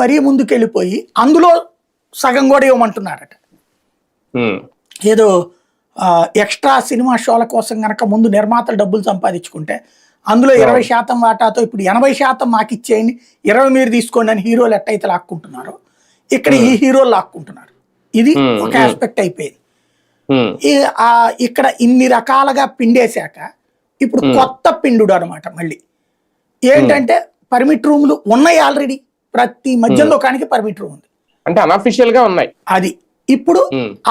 మరీ ముందుకెళ్ళిపోయి అందులో సగం కూడా ఇవ్వమంటున్నారట. ఏదో ఎక్స్ట్రా సినిమా షోల కోసం గనక ముందు నిర్మాతలు డబ్బులు సంపాదించుకుంటే అందులో 20% వాటాతో ఇప్పుడు 80% మాకు ఇచ్చేయండి, 20 మీరు తీసుకోండి అని హీరోలు ఎట్టయితే లాక్కుంటున్నారో ఇక్కడ ఈ హీరోలు లాక్కుంటున్నారు. ఇది ఒక ఆస్పెక్ట్ అయిపోయింది. ఇక్కడ ఇన్ని రకాలుగా పిండేశాక ఇప్పుడు కొత్త పిండుడు అనమాట. మళ్ళీ ఏంటంటే పర్మిట్ రూములు ఉన్నాయి ఆల్రెడీ, ప్రతి మధ్యలో కానికి పర్మిట్ రూమ్ ఉంది, అంటే అన్అఫీషియల్ గా ఉన్నాయి. అది ఇప్పుడు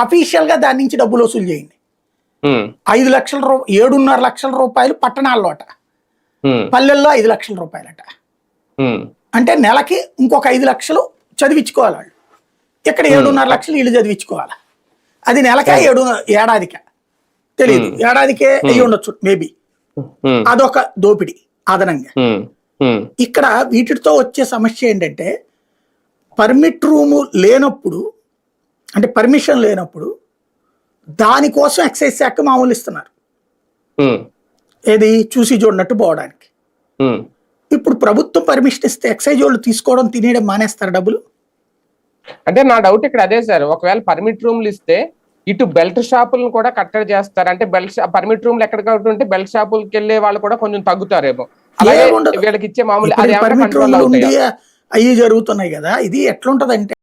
అఫీషియల్ గా దాని నుంచి డబ్బులు వసూలు చేయండి. 5 లక్షల 7.5 లక్షల రూపాయలు పట్టణాల్లో అట, పల్లెల్లో 5 లక్షల రూపాయలట. అంటే నెలకి ఇంకొక 5 లక్షలు చదివించుకోవాలి వాళ్ళు. ఇక్కడ 7.5 లక్షలు వీళ్ళు చదివించుకోవాలి. అది నెలకే ఏడాదికే తెలియదు, ఏడాదికే అయ్యి ఉండొచ్చు మేబీ. అదొక దోపిడి అదనంగా. ఇక్కడ వీటితో వచ్చే సమస్య ఏంటంటే పర్మిట్ రూము లేనప్పుడు, అంటే పర్మిషన్ లేనప్పుడు దానికోసం ఎక్సైజ్ శాఖ మామూలు ఇస్తున్నారు, ఏది చూసి చూడనట్టు పోవడానికి. ఇప్పుడు ప్రభుత్వం పర్మిషన్ ఇస్తే ఎక్సైజ్ వాళ్ళు తీసుకోవడం తినేయడం మానేస్తారు డబ్బులు. అంటే నా డౌట్ ఇక్కడ అదే సార్, ఒకవేళ పర్మిట్ రూమ్లు ఇస్తే ఇటు బెల్ట్ షాపులను కూడా కట్టడి చేస్తారు. అంటే పర్మిట్ రూమ్లు ఎక్కడ ఉంటే బెల్ట్ షాపులకి వెళ్ళే వాళ్ళు కూడా కొంచెం తగ్గుతారేమో. అలాగే వీళ్ళకి ఇచ్చే మామూలు పర్మిట్ రూమ్లు అవి జరుగుతున్నాయి కదా. ఇది ఎట్లుంటదంటే